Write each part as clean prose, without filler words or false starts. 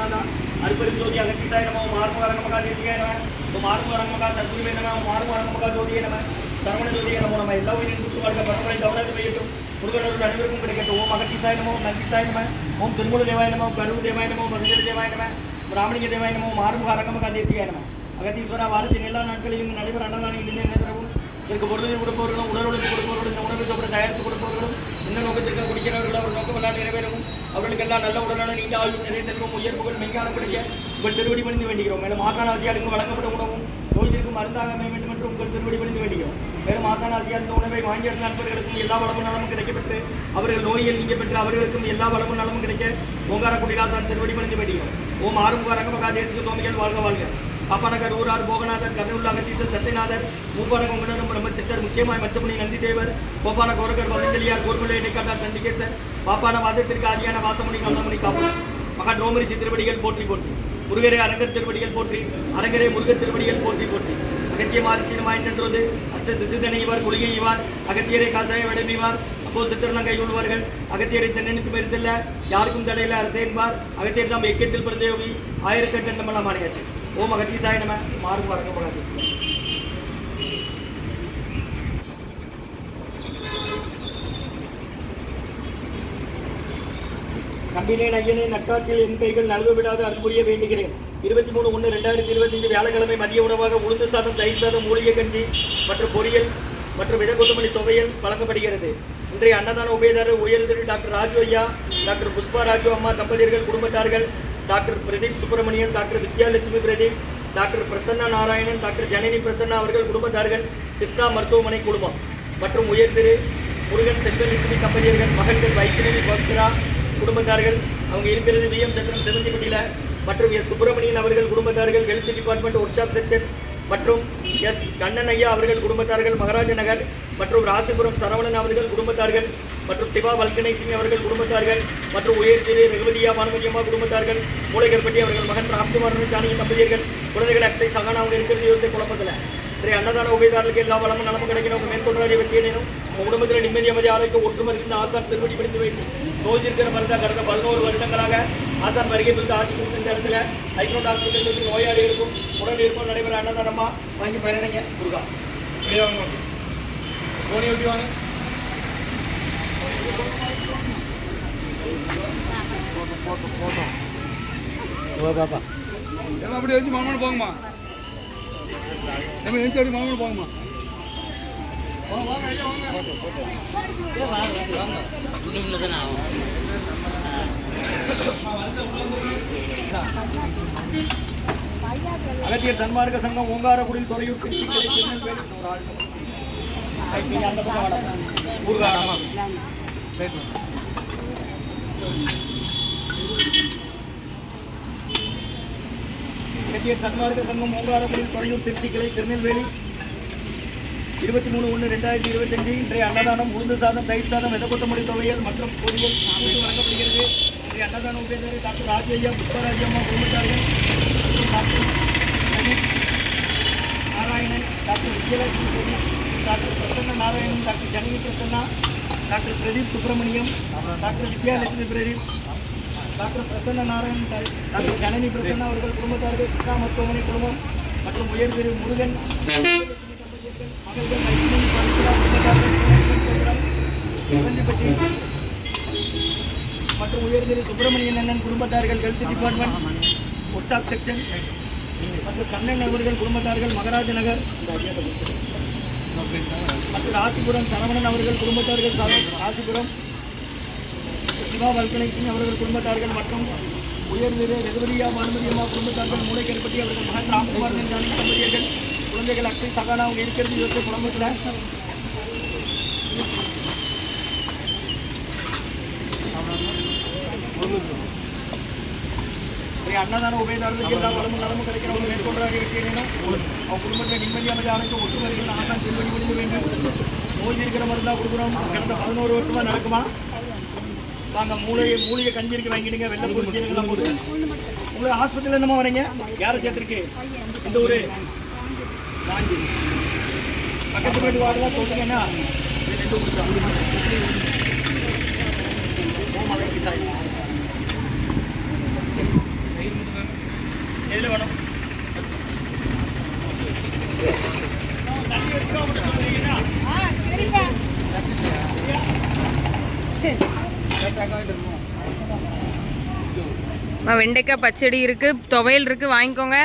गणनाथा अरुपरि ज्योति अगतिसाय नमः मार्मग रंगमगा देशिकाय नमः मार्मग रंगमगा सद्गुरुवे नमः मार्मग रंगमगा ज्योतिये नमः सरवण ज्योतिये नमो नमः எல்லா உயிரின் குருவாக பரம்பரை தவறாது பெய்யட்டும் முருகனருள் அனைவருக்கும் கிடைக்கட்டும் ஓம் அகத்திசாய நமோ நந்திசாய நம ஓம் திருமூல தேவாய நமோ கருவு தேவாய நமோ மதுரை தேவாய நம பிராமணிக தேவாய நமோ மார்முக அரங்கமக தேசிகாய நம அகத்தீஸ்வரா வாரத்தின் எல்லா நாட்களிலும் நடைபெற அன்னதானம் இங்கே நடைபெறவும் இதற்கு பொருளை கொடுப்பவர்களும் உடலுக்கு கொடுப்பவர்களும் இந்த உணவை சாப்பிட தயாரித்து கொடுப்பவர்களும் இந்த நோக்கத்திற்கு குடிக்கிறவர்கள் அவர் நோக்கமெல்லாம் நிறைவேறவும் அவர்களுக்கெல்லாம் நல்ல உடலான நீண்ட ஆயுள் நிறைய செல்வம் உயர் புகழ் மெய்ஞானம் கிடைக்க உங்கள் திருவடி பணிந்து வேண்டுகிறோம். மேலும் ஆசானாசியால் இங்கு வழங்கப்படும் உணவும் நோய்களுக்கும் மருந்தாக அமைய வேண்டும் என்று உங்கள் திருவடி பணிந்து வேண்டுகிறோம். மேலும் ஆசானாசியால் இந்த உணவை வாங்கியிருந்த நண்பர்களுக்கும் எல்லா வளமும் நலமும் கிடைக்கப்பெற்று அவர்கள் நோயில் நீங்க பெற்று அவர்களுக்கும் எல்லா வளமும் நலமும் கிடைக்க ஓங்காரக்குடிலாசான் திருவடி பணிந்து வேண்டுகிறோம். ஓம் ஆறுமுக ரங்கமகா தேசிக சுவாமிகள் வாழ்க வாழ்க. பாப்பாநகர் ஊரார் போகநாதர் கருணூர் அகத்தீசர் சத்தியநாதர் மூப்பான கொங்கணரும் பிரம்மச்சித்தர் முக்கியமாய் மச்சமுனி நந்தி தேவர் கோப்பான கோரகர் வதஞ்சலியார் கோர்மலை இடைக்காட்டார் சண்டிகேசர் பாப்பான வாதத்திற்கு ஆதியான வாசமுனி கமலமுனி காப்பு மகன் ரோமரிசி திருவடிகள் போற்றி போற்றி முருகரே அரங்கர் திருவடிகள் போற்றி அரங்கரே முருகர் திருவடிகள் போற்றி போற்றி அகத்திய மாரிசீனமாய் நின்றது அஷ்ட சித்திதனை இவார் குளிகை இவார் அகத்தியரை காசாய விடமிவார் அப்போ சித்திரனம் கைகொள்வார்கள் அகத்தியரை தென்னனுக்கு மேல் செல்ல யாருக்கும் தடையில அரசே என்பார் அகத்தியர் தாம் எக்கத்தில் பிறந்த யோகி ஆயிரக்கட்டு நம்மளாம் ஆணையாச்சு. ஓம் அகத்தீசாய நம மாறும் அரங்கமகா நம்பினேன் ஐயனே நட்டாற்றில் என் கைகள் நல்க விடாது அன்புரிய வேண்டுகிறேன். 23/1/2025 வியாழக்கிழமை மதிய உணவாக உளுந்து சாதம் தயிர் சாதம் மூலிகை கஞ்சி மற்றும் பொரியல் மற்றும் வித கொத்தமல்லி துவையல் வழங்கப்படுகிறது. இன்றைய அன்னதான உபயதாரர் உயர்திரு டாக்டர் ராஜு ஐயா, டாக்டர் புஷ்பா ராஜு அம்மா தம்பதியர்கள் குடும்பத்தார்கள், doctor Pradeep Subramanian, doctor Vidyalakshmi Pradeep, doctor Prasanna Narayanan, doctor Janani Prasanna அவர்கள் குடும்பத்தார்கள், கிருஷ்ணா மருத்துவமனை குடும்பம் மற்றும் உயர்திரு முருகன் செல்வலட்சுமி தம்பதியர்கள் மகன்கள் வைஷ்ணவி பக்தரா குடும்பத்தார்கள் அவங்க இருக்கிறது விஎம் சத்திரம் செவந்திப்பட்டியில் மற்றும் எஸ் சுப்பிரமணியன் அவர்கள் குடும்பத்தார்கள் health department work shop section மற்றும் எஸ் கண்ணன் ஐயா அவர்கள் குடும்பத்தார்கள் மகாராஜ நகர் மற்றும் ராசிபுரம் சரவணன் அவர்கள் குடும்பத்தார்கள் மற்றும் சிவா வல்கனை சிங் அவர்கள் குடும்பத்தார்கள் மற்றும் உயர்திரு ரகுபதியா பானுமதியம்மா குடும்பத்தார்கள் மூளைகர்பட்டி அவர்கள் மகன் ராம்குமார் ஜானகி தம்பதியர்கள் குழந்தைகள் அக்ஷய் சகானா அவங்க இருக்கிறது யோசிச்ச குழப்பத்தில் இன்றைய அன்னதான உபயதாரர்களுக்கு எல்லா வளமும் நலமும் கிடைக்கணும். மேற்கொண்டாடிய வெற்றியடையணும். உங்கள் குடும்பத்தில் நிம்மதி அமைதி ஆரோக்கிய ஒற்றுமை இருக்கின்ற ஆசான் திருவடி பிடித்து வைத்து நோய் இருக்கிற மருந்தா கடந்த 11 வருடங்களாக ஆசான் வருகை குறித்து ஆசி கொடுத்த இந்த இடத்துல ஹைக்ரோட் ஹாஸ்பிட்டலுக்கு நோயாளிகளுக்கும் உடல் இருக்கும் நடைபெற அன்னதானமா வாங்கி பயணிங்க. முருகா தோனி எப்படி வாங்க பாப்பா எல்லாம் அப்படி வச்சு மாமனு போங்கம்மா நம்ம எந்த மாமனு போங்கம்மா அகத்தியர் சன்மார்க்க சங்கம் ஓங்காரக்குடியில் துறையூர் அகத்தியர் சன்மார்க்க சங்கம் ஓங்காரக்குடியில் துறையூர் திருச்சி கிளை திருநெல்வேலி 23/1/2025 இன்றைய அன்னதானம் உளுந்து சாதம் தயிர் சாதம் வித கொத்தமல்லி துவையல் மற்றும் பொரியல் வழங்கப்படுகிறது. இன்றைய அன்னதானம் உபயதாரர் டாக்டர் ராஜு ஐயா, புஷ்பராஜி அம்மா குடும்பத்தார்கள், doctor Narayanan, doctor Vijayalakshmi, doctor Prasanna Narayanan, doctor Janani Prasanna, doctor Pradeep Subramaniam, doctor Vidyalakshmi Pradeep, doctor Prasanna Narayanan, doctor Janani Prasanna அவர்கள் குடும்பத்தார்கள் கிருஷ்ணா மருத்துவமனை குடும்பம் மற்றும் உயர்திரு முருகன் மகள்கள் மற்றும் உயர்திரு சுப்பிரமணியன் அண்ணன் குடும்பத்தார்கள் health department work shop section மற்றும் கண்ணன் அவர்கள் குடும்பத்தார்கள் மகாராஜ நகர் மற்றும் ராசிபுரம் சரவணன் அவர்கள் குடும்பத்தார்கள் ராசிபுரம் சிவா வல்கனை சிங் அவர்கள் குடும்பத்தார்கள் மற்றும் உயர்திரு ரகுபதியா பானுமதியம்மா குடும்பத்தார்கள் மூளைக்கருப்பட்டி அவர்கள் மகன் ராம்குமார் ஜானகி தம்பதியர்கள் குழந்தைகள் அக்ஷய் சகானா அவங்க இருக்கிறது யோசிச்ச குடும்பத்தில் அன்னதான உபயதாரர்களுக்கு எல்லா வளமும் நலமும் கிடைக்கிறவங்க மேற்கொண்டாக இருக்கிறேனும் அவங்க குடும்பத்தில் நிம்மதி அமைதி ஆரோக்கிய ஒற்றுமைகள் ஆசான் திருவடி முடிந்து வேண்டும். நோய் இருக்கிற மருந்தா கொடுக்குறோம். கடந்த 11 வருஷமா நடக்குமா? வாங்க மூலிகை கஞ்சி இருக்கு வாங்கிடுங்க. வெள்ளை பொருட்கள் போடுங்க. உங்களுக்கு ஹாஸ்பிட்டல் என்னமா வரீங்க? யாரை சேர்த்துருக்கு? இந்த ஊர் வாங்கி பக்கத்து வீட்டு வாடலாம் சொல்லுங்கன்னா 2 கொடுத்தா எதில் வேணும்? தண்ணி எடுத்துக்கோ மட்டும் சொல்றீங்கன்னா வெண்டைக்காய் பச்சடி இருக்கு, துவையல் இருக்கு, வாங்கிக்கோங்க.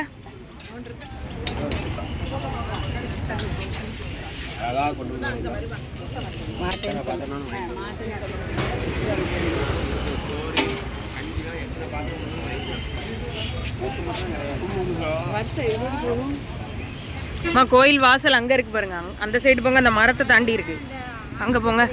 கோயில் வாசல் அங்க இருக்கு பாருங்க, அந்த சைடு போங்க, அந்த மரத்தை தாண்டி இருக்கு, அங்க போங்க.